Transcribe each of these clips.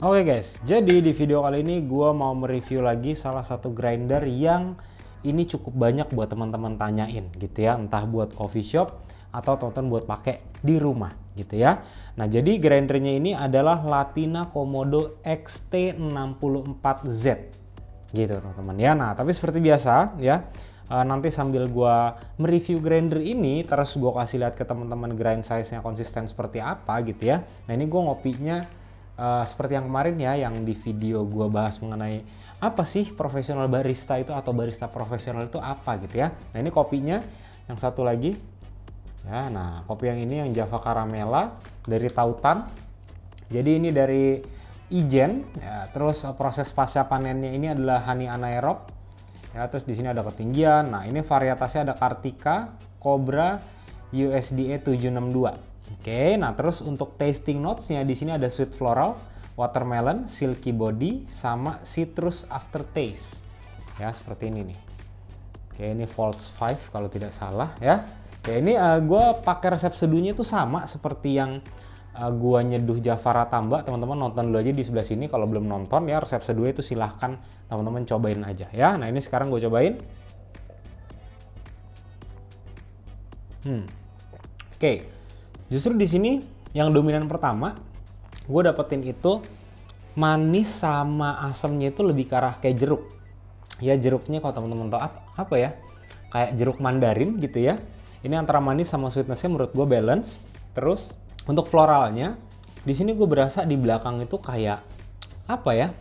Oke guys, jadi di video kali ini gue mau mereview lagi salah satu grinder yang ini cukup banyak buat teman-teman tanyain gitu ya, entah buat coffee shop atau teman-teman buat pakai di rumah gitu ya. Nah jadi grindernya ini adalah Latina Komodo XT64Z gitu teman-teman ya. Nah tapi seperti biasa ya, nanti sambil gue mereview grinder ini terus gue kasih lihat ke teman-teman grind size-nya konsisten seperti apa gitu ya. Nah ini gue ngopinya seperti yang kemarin ya, yang di video gue bahas mengenai apa sih profesional barista itu atau barista profesional itu apa gitu ya. Nah ini kopinya yang satu lagi ya. Nah kopi yang ini yang Java Caramela dari Tautan. Jadi ini dari Ijen ya. Terus proses pasca panennya ini adalah honey anaerob ya. Terus di sini ada ketinggian. Nah ini varietasnya ada Kartika, Cobra, USDA 762. Oke, nah terus untuk tasting notes-nya di sini ada sweet floral, watermelon, silky body, sama citrus aftertaste. Ya, seperti ini nih. Oke, ini Volts 5 kalau tidak salah ya. Oke, ini gue pakai resep seduhnya itu sama seperti yang gue nyeduh Java Ratamba. Teman-teman nonton dulu aja di sebelah sini kalau belum nonton ya, resep seduhnya itu silahkan teman-teman cobain aja ya. Nah, ini sekarang gue cobain. Oke. Justru di sini yang dominan pertama, gue dapetin itu manis sama asamnya itu lebih ke arah kayak jeruk. Ya jeruknya kalau teman-teman tahu apa ya, kayak jeruk mandarin gitu ya. Ini antara manis sama sweetnessnya menurut gue balance. Terus untuk floralnya, di sini gue berasa di belakang itu kayak apa ya?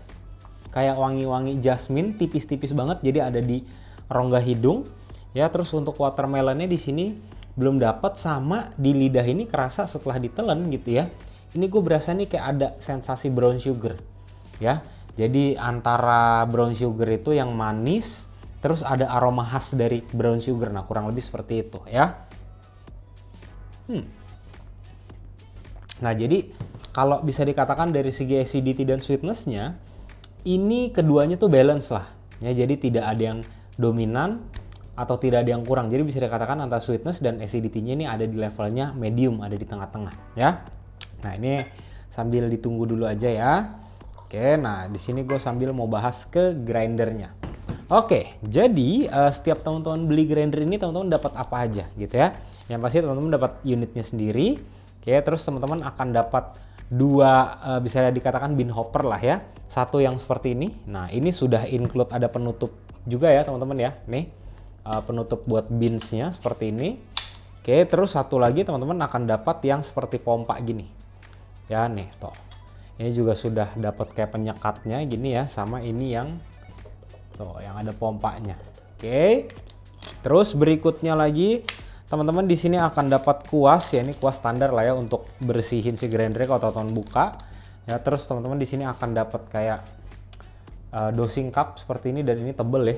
Kayak wangi-wangi jasmine tipis-tipis banget. Jadi ada di rongga hidung. Ya terus untuk watermelonnya di sini belum dapat, sama di lidah ini kerasa setelah ditelan gitu ya. Ini gue berasa nih kayak ada sensasi brown sugar ya. Jadi antara brown sugar itu yang manis, terus ada aroma khas dari brown sugar. Nah kurang lebih seperti itu ya. Nah jadi kalau bisa dikatakan dari segi acidity dan sweetnessnya, ini keduanya tuh balance lah ya. Jadi tidak ada yang dominan atau tidak ada yang kurang. Jadi bisa dikatakan antara sweetness dan acidity-nya ini ada di levelnya medium, ada di tengah-tengah ya. Nah ini sambil ditunggu dulu aja ya. Oke, nah di sini gue sambil mau bahas ke grindernya. Oke, jadi setiap teman-teman beli grinder ini teman-teman dapat apa aja gitu ya. Yang pasti teman-teman dapat unitnya sendiri. Oke, terus teman-teman akan dapat dua bisa dikatakan bin hopper lah ya. Satu yang seperti ini. Nah ini sudah include ada penutup juga ya teman-teman ya. Nih. Penutup buat beansnya seperti ini. Oke, terus satu lagi teman-teman akan dapat yang seperti pompa gini ya. Nih toh, ini juga sudah dapat kayak penyekatnya gini ya, sama ini yang tuh yang ada pompanya. Oke, terus berikutnya lagi teman-teman di sini akan dapat kuas ya. Ini kuas standar lah ya untuk bersihin si grindernya kalau teman-teman buka ya. Terus teman-teman di sini akan dapat kayak dosing cup seperti ini, dan ini tebel ya.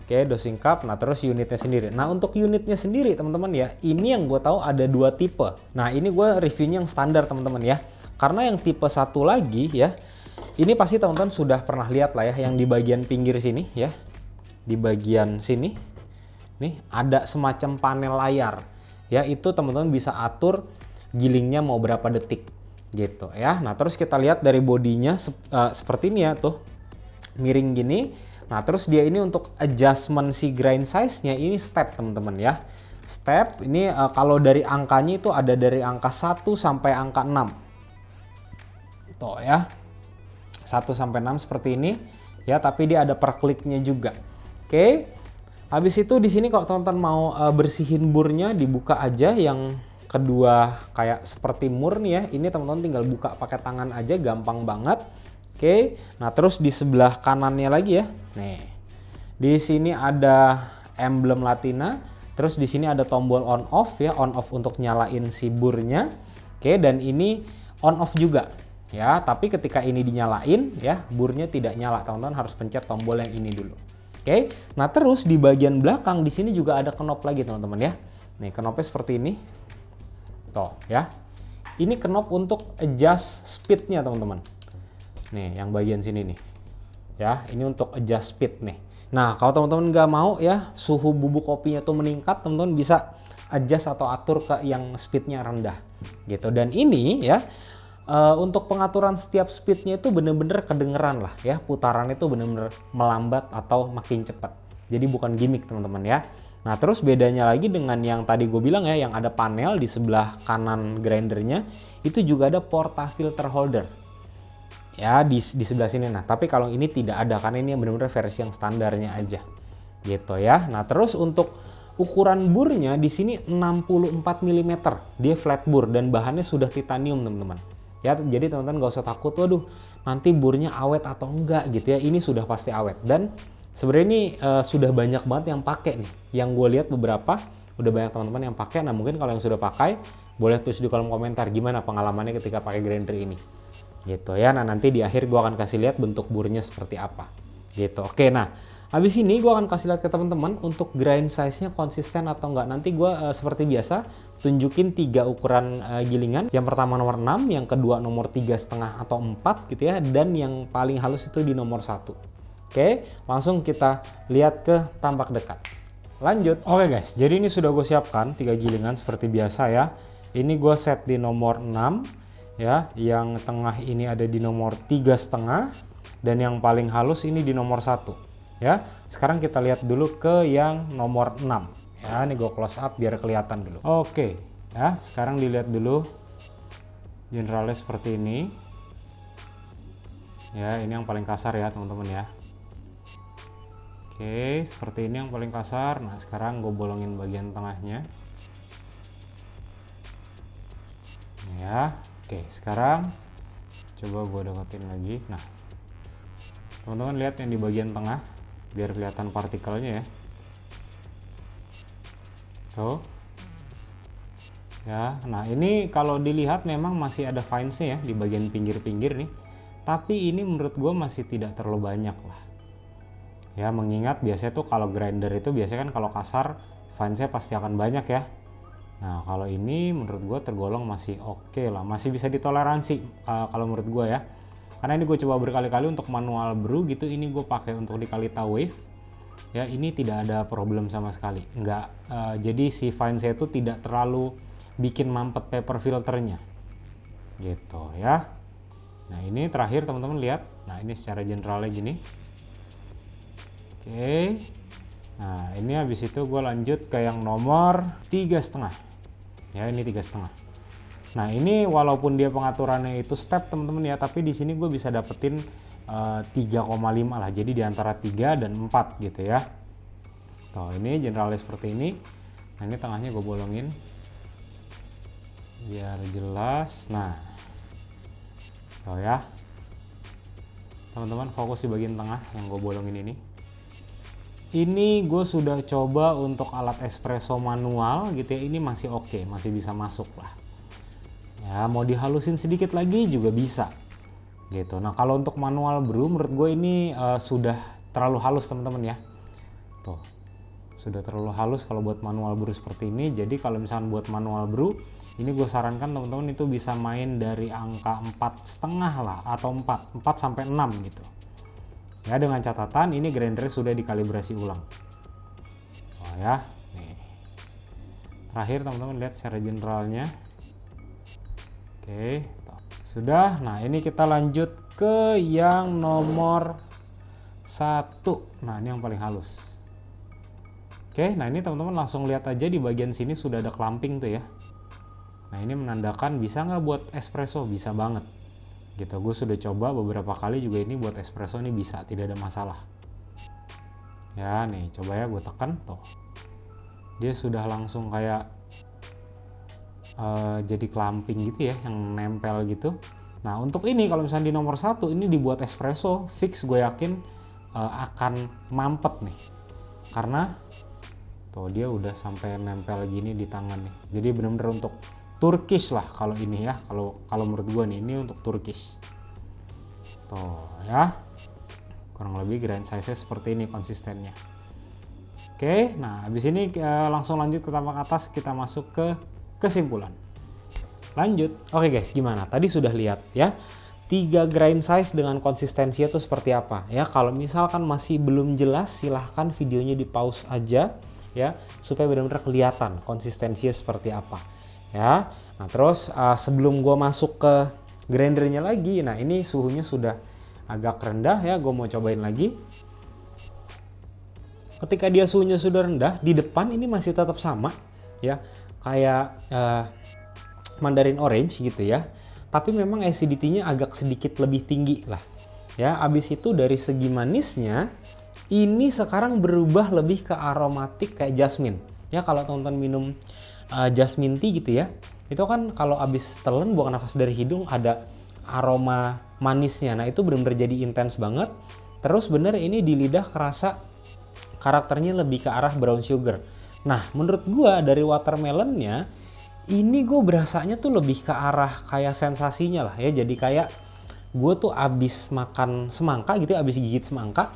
Oke, dosing cup. Nah terus unitnya sendiri. Nah untuk unitnya sendiri teman-teman ya, ini yang gue tahu ada dua tipe. Nah ini gue reviewnya yang standar teman-teman ya. Karena yang tipe satu lagi ya, ini pasti teman-teman sudah pernah lihat lah ya, yang di bagian pinggir sini ya, di bagian sini nih ada semacam panel layar ya. Itu teman-teman bisa atur gilingnya mau berapa detik gitu ya. Nah terus kita lihat dari bodinya seperti ini ya, tuh miring gini. Nah terus dia ini untuk adjustment si grind size-nya ini step teman-teman ya. Step ini kalau dari angkanya itu ada dari angka 1 sampai angka 6. Tuh ya. 1 sampai 6 seperti ini ya, tapi dia ada per kliknya juga. Oke. Habis itu di sini kalau teman-teman mau bersihin burnya, dibuka aja yang kedua kayak seperti mur nih ya. Ini teman-teman tinggal buka pakai tangan aja, gampang banget. Oke, nah terus di sebelah kanannya lagi ya, nih di sini ada emblem Latina, terus di sini ada tombol on off ya, on off untuk nyalain si burnya. Oke, dan ini on off juga ya, tapi ketika ini dinyalain ya, burnya tidak nyala, teman-teman harus pencet tombol yang ini dulu. Oke, nah terus di bagian belakang di sini juga ada knob lagi teman-teman ya. Nih knobnya seperti ini, tuh ya. Ini knob untuk adjust speednya teman-teman. Nih yang bagian sini nih ya, ini untuk adjust speed nih. Nah kalau teman-teman nggak mau ya suhu bubuk kopinya tuh meningkat, teman-teman bisa adjust atau atur ke yang speednya rendah gitu. Dan ini ya Untuk pengaturan setiap speednya itu bener-bener kedengeran lah ya, putaran itu bener-bener melambat atau makin cepat. Jadi bukan gimmick teman-teman ya. Nah terus bedanya lagi dengan yang tadi gue bilang ya, yang ada panel di sebelah kanan grindernya, itu juga ada portafilter holder ya di sebelah sini. Nah tapi kalau ini tidak ada karena ini bener-bener versi yang standarnya aja gitu ya. Nah terus untuk ukuran burnya di sini 64 mm, dia flat bur dan bahannya sudah titanium teman-teman. Ya, jadi teman-teman gak usah takut, waduh nanti burnya awet atau enggak gitu ya. Ini sudah pasti awet dan sebenarnya ini sudah banyak banget yang pakai nih. Yang gue lihat beberapa udah banyak teman-teman yang pakai. Nah mungkin kalau yang sudah pakai boleh tulis di kolom komentar gimana pengalamannya ketika pakai grinder ini. Gitu ya. Nah nanti di akhir gue akan kasih lihat bentuk burnya seperti apa. Gitu. Oke, nah habis ini gue akan kasih lihat ke teman-teman untuk grind size-nya konsisten atau enggak. Nanti gue seperti biasa tunjukin 3 ukuran gilingan. Yang pertama nomor 6, yang kedua nomor 3,5 atau 4 gitu ya, dan yang paling halus itu di nomor 1. Oke, langsung kita lihat ke tampak dekat. Lanjut. Oke guys, jadi ini sudah gue siapkan 3 gilingan seperti biasa ya. Ini gue set di nomor 6 ya, yang tengah ini ada di nomor 3,5 dan yang paling halus ini di nomor 1 ya. Sekarang kita lihat dulu ke yang nomor 6 ya. Ini gue close up biar kelihatan dulu. Oke ya, sekarang dilihat dulu generalnya seperti ini ya. Ini yang paling kasar ya teman-teman ya. Oke, seperti ini yang paling kasar. Nah sekarang gue bolongin bagian tengahnya ya. Oke, sekarang coba gue deketin lagi. Nah teman-teman lihat yang di bagian tengah biar kelihatan partikelnya ya. Tuh ya. Nah ini kalau dilihat memang masih ada fines-nya ya di bagian pinggir-pinggir nih, tapi ini menurut gue masih tidak terlalu banyak lah ya, mengingat biasanya tuh kalau grinder itu biasanya kan kalau kasar fines-nya pasti akan banyak ya. Nah kalau ini menurut gue tergolong masih oke lah, masih bisa ditoleransi kalau menurut gue ya. Karena ini gue coba berkali-kali untuk manual brew gitu, ini gue pakai untuk di Kalita Wave ya, ini tidak ada problem sama sekali, enggak. Jadi si fine saya itu tidak terlalu bikin mampet paper filternya gitu ya. Nah ini terakhir teman-teman lihat. Nah ini secara generalnya gini. Oke, nah ini habis itu gue lanjut ke yang nomor 3,5 ya. Ini 3,5. Nah ini walaupun dia pengaturannya itu step teman-teman ya, tapi di sini gue bisa dapetin 3,5 lah, jadi di antara 3 dan 4 gitu ya. Tuh ini generalnya seperti ini. Nah ini tengahnya gue bolongin biar jelas. Nah tuh ya teman-teman, fokus di bagian tengah yang gue bolongin ini. Ini gue sudah coba untuk alat espresso manual gitu ya, ini masih oke, masih bisa masuk lah ya. Mau dihalusin sedikit lagi juga bisa gitu. Nah kalau untuk manual brew menurut gue ini sudah terlalu halus teman-teman ya. Tuh sudah terlalu halus kalau buat manual brew seperti ini. Jadi kalau misalnya buat manual brew ini gue sarankan teman-teman itu bisa main dari angka 4,5 lah, atau 4 sampai 6 gitu ya, dengan catatan ini grindernya sudah dikalibrasi ulang. Oh ya nih. Terakhir teman-teman lihat secara generalnya. Oke, sudah. Nah ini kita lanjut ke yang nomor 1. Nah ini yang paling halus. Oke, nah ini teman-teman langsung lihat aja di bagian sini sudah ada clamping tuh ya. Nah ini menandakan bisa nggak buat espresso, bisa banget gitu. Gue sudah coba beberapa kali juga, ini buat espresso ini bisa, tidak ada masalah ya. Nih coba ya gue tekan, tuh dia sudah langsung kayak jadi clamping gitu ya, yang nempel gitu. Nah untuk ini kalau misalnya di nomor 1 ini dibuat espresso fix, gue yakin akan mampet nih, karena tuh dia udah sampai nempel gini di tangan nih. Jadi bener-bener untuk Turkish lah kalau ini ya, kalau menurut gue nih ini untuk Turkish tuh ya. Kurang lebih grind size seperti ini konsistennya. Oke, nah habis ini langsung lanjut ke tampak atas, kita masuk ke kesimpulan. Lanjut. Oke guys, gimana? Tadi sudah lihat ya 3 grind size dengan konsistensinya itu seperti apa ya. Kalau misalkan masih belum jelas, silahkan videonya di pause aja ya, supaya benar-benar kelihatan konsistensinya seperti apa ya. Nah terus sebelum gue masuk ke grindernya lagi. Nah ini suhunya sudah agak rendah ya, gue mau cobain lagi. Ketika dia suhunya sudah rendah, di depan ini masih tetap sama ya, kayak Mandarin Orange gitu ya. Tapi memang acidity-nya agak sedikit lebih tinggi lah. Ya, abis itu dari segi manisnya, ini sekarang berubah lebih ke aromatik kayak jasmine. Ya, kalau teman-teman minum jasmine tea gitu ya, itu kan kalau abis telan buang nafas dari hidung ada aroma manisnya. Nah, itu benar-benar jadi intens banget. Terus bener ini di lidah kerasa karakternya lebih ke arah brown sugar. Nah, menurut gua dari watermelonnya, ini gue berasanya tuh lebih ke arah kayak sensasinya lah ya. Jadi kayak gue tuh abis makan semangka gitu ya, abis gigit semangka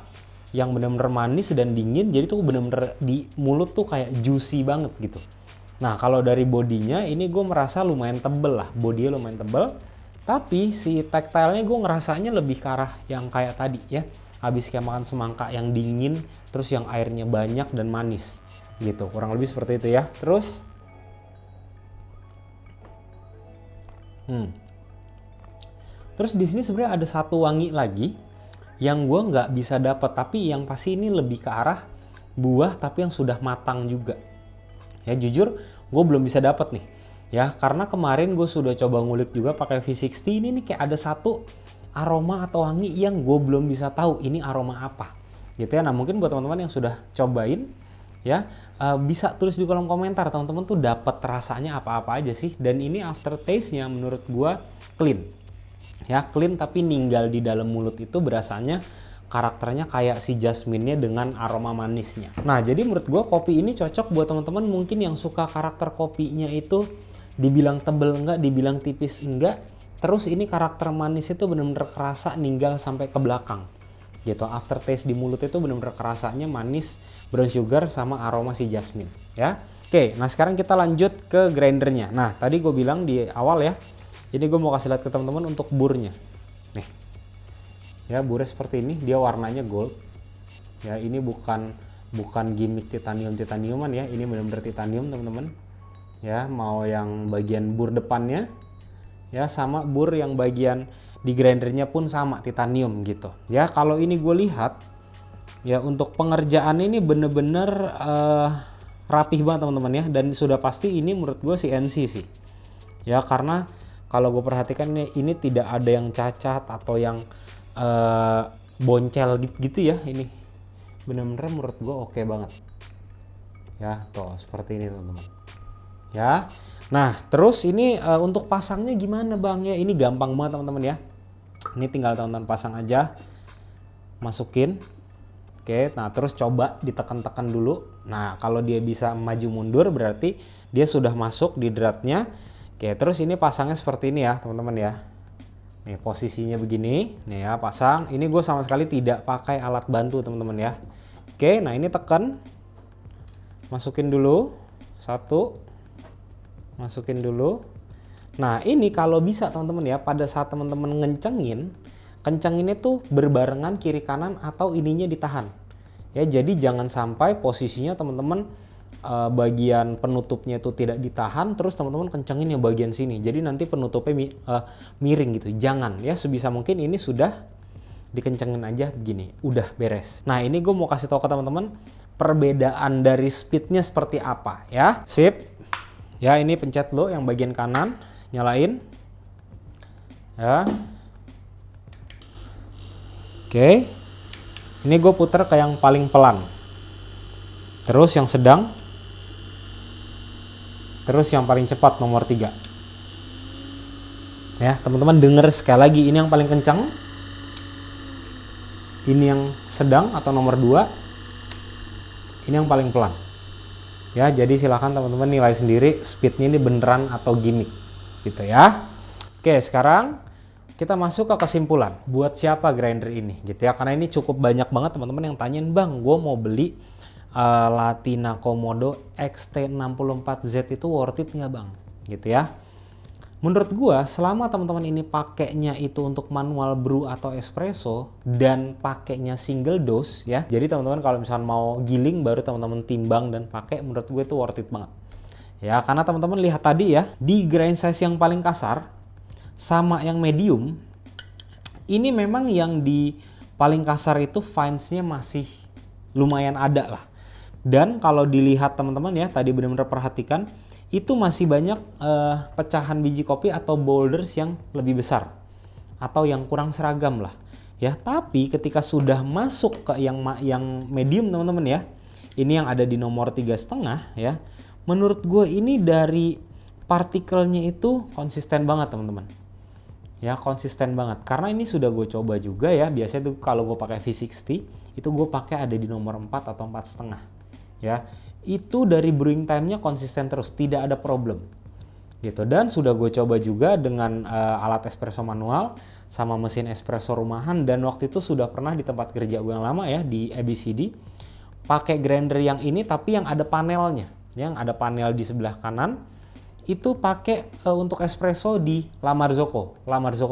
yang bener-bener manis dan dingin, jadi tuh bener-bener di mulut tuh kayak juicy banget gitu. Nah kalau dari bodinya ini gue merasa lumayan tebel lah, bodinya lumayan tebel, tapi si tactile-nya gue ngerasanya lebih ke arah yang kayak tadi ya, abis kayak makan semangka yang dingin terus yang airnya banyak dan manis gitu, kurang lebih seperti itu ya. Terus terus di sini sebenarnya ada satu wangi lagi yang gue nggak bisa dapat, tapi yang pasti ini lebih ke arah buah tapi yang sudah matang juga. Ya jujur gue belum bisa dapat nih. Ya karena kemarin gue sudah coba ngulik juga pakai V60, ini nih kayak ada satu aroma atau wangi yang gue belum bisa tahu ini aroma apa. Gitu ya. Nah mungkin buat teman-teman yang sudah cobain ya bisa tulis di kolom komentar teman-teman tuh dapat rasanya apa-apa aja sih. Dan ini aftertaste-nya menurut gue clean. Ya clean tapi ninggal di dalam mulut itu berasanya karakternya kayak si jasmine-nya dengan aroma manisnya. Nah jadi menurut gue kopi ini cocok buat teman-teman mungkin yang suka karakter kopinya itu dibilang tebel enggak, dibilang tipis enggak, terus ini karakter manis itu bener-bener kerasa ninggal sampai ke belakang gitu. Aftertaste di mulut itu bener-bener kerasanya manis, brown sugar sama aroma si jasmine ya. Oke, nah sekarang kita lanjut ke grindernya. Nah tadi gue bilang di awal ya, ini gue mau kasih lihat ke teman-teman untuk burnya. Nih, ya burnya seperti ini, dia warnanya gold. Ya ini bukan gimmick titaniuman ya, ini benar-benar titanium teman-teman. Ya mau yang bagian bur depannya, ya sama bur yang bagian di grindernya pun sama titanium gitu. Ya kalau ini gue lihat, ya untuk pengerjaan ini bener-bener rapih banget teman-teman ya, dan sudah pasti ini menurut gue CNC sih. Ya karena kalau gue perhatikan ini tidak ada yang cacat atau yang boncel gitu ya. Ini bener-bener menurut gue oke banget. Ya tuh seperti ini teman-teman. Ya, nah terus ini untuk pasangnya gimana bang ya? Ini gampang banget teman-teman ya. Ini tinggal teman-teman pasang aja, masukin. Oke, nah terus coba ditekan-tekan dulu. Nah kalau dia bisa maju mundur berarti dia sudah masuk di dratnya. Oke, terus ini pasangnya seperti ini ya teman-teman ya. Nih posisinya begini, nih ya pasang. Ini gue sama sekali tidak pakai alat bantu teman-teman ya. Oke, nah ini tekan, masukin dulu satu, masukin dulu. Nah ini kalau bisa teman-teman ya, pada saat teman-teman kencenginnya tuh berbarengan kiri kanan atau ininya ditahan. Ya jadi jangan sampai posisinya teman-teman bagian penutupnya itu tidak ditahan terus teman-teman kencengin yang bagian sini, jadi nanti penutupnya miring gitu. Jangan ya, sebisa mungkin ini sudah dikencengin aja begini, udah beres. Nah ini gue mau kasih tahu ke teman-teman perbedaan dari speednya seperti apa ya. Sip ya, ini pencet lo yang bagian kanan, nyalain ya. Oke, ini gue puter ke yang paling pelan, terus yang sedang, terus yang paling cepat nomor 3. Ya, teman-teman denger sekali lagi, ini yang paling kencang, ini yang sedang atau nomor 2, ini yang paling pelan. Ya, jadi silakan teman-teman nilai sendiri speednya ini beneran atau gimmick gitu ya. Oke, sekarang kita masuk ke kesimpulan. Buat siapa grinder ini gitu ya, karena ini cukup banyak banget teman-teman yang tanyain, bang gue mau beli Latina Komodo XT64Z itu worth it nggak bang gitu ya. Menurut gua selama teman-teman ini pakainya itu untuk manual brew atau espresso dan pakainya single dose ya, jadi teman-teman kalau misalnya mau giling baru teman-teman timbang dan pakai, menurut gue itu worth it banget ya. Karena teman-teman lihat tadi ya, di grind size yang paling kasar sama yang medium, ini memang yang di paling kasar itu fines-nya masih lumayan ada lah. Dan kalau dilihat teman-teman ya, tadi benar-benar perhatikan, itu masih banyak pecahan biji kopi atau boulders yang lebih besar atau yang kurang seragam lah. Ya, tapi ketika sudah masuk ke yang medium teman-teman ya, ini yang ada di nomor 3,5 ya, menurut gue ini dari partikelnya itu konsisten banget teman-teman. Ya, konsisten banget. Karena ini sudah gue coba juga ya, biasanya tuh kalau gue pakai V60 itu gue pakai ada di nomor 4 atau 4,5 ya. Itu dari brewing time-nya konsisten terus, tidak ada problem gitu. Dan sudah gue coba juga dengan alat espresso manual sama mesin espresso rumahan, dan waktu itu sudah pernah di tempat kerja gue yang lama ya di ABCD pakai grinder yang ini tapi yang ada panelnya, yang ada panel di sebelah kanan itu pakai untuk espresso di La Marzocco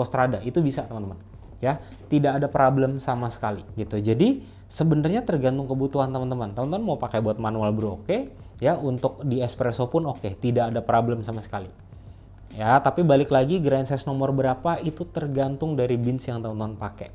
Strada, itu bisa teman-teman ya, tidak ada problem sama sekali gitu. Jadi sebenarnya tergantung kebutuhan teman-teman mau pakai buat manual brew oke ya, untuk di espresso pun oke, tidak ada problem sama sekali. Ya, tapi balik lagi grind size nomor berapa itu tergantung dari beans yang teman-teman pakai.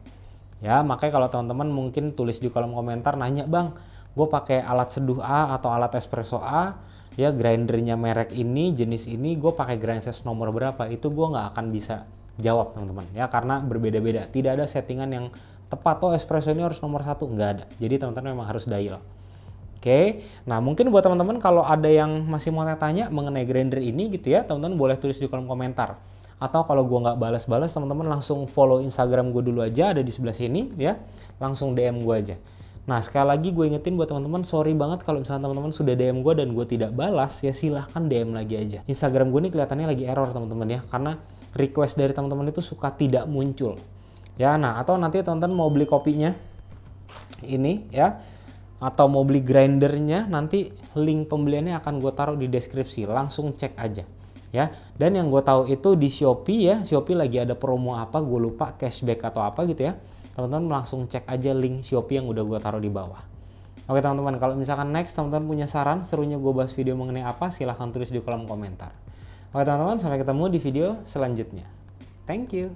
Ya, makanya kalau teman-teman mungkin tulis di kolom komentar nanya, "Bang, gue pakai alat seduh A atau alat espresso A, ya grindernya merek ini, jenis ini, gue pakai grind size nomor berapa?" Itu gue nggak akan bisa jawab teman-teman. Ya, karena berbeda-beda. Tidak ada settingan yang tepat, oh espresso ini harus nomor 1, nggak ada. Jadi teman-teman memang harus dial. Oke, nah mungkin buat teman-teman kalau ada yang masih mau tanya mengenai grinder ini gitu ya, teman-teman boleh tulis di kolom komentar. Atau kalau gue nggak balas-balas, teman-teman langsung follow Instagram gue dulu aja, ada di sebelah sini ya, langsung DM gue aja. Nah sekali lagi gue ingetin buat teman-teman, sorry banget kalau misalnya teman-teman sudah DM gue dan gue tidak balas, ya silahkan DM lagi aja. Instagram gue ini kelihatannya lagi error teman-teman ya, karena request dari teman-teman itu suka tidak muncul. Ya, nah atau nanti teman-teman mau beli kopinya ini ya, atau mau beli grindernya, nanti link pembeliannya akan gue taruh di deskripsi, langsung cek aja ya. Dan yang gue tahu itu di Shopee ya, Shopee lagi ada promo apa, gue lupa, cashback atau apa gitu ya, teman-teman langsung cek aja link Shopee yang udah gue taruh di bawah. Oke teman-teman, kalau misalkan next teman-teman punya saran serunya gue bahas video mengenai apa, silahkan tulis di kolom komentar. Oke teman-teman, sampai ketemu di video selanjutnya. Thank you.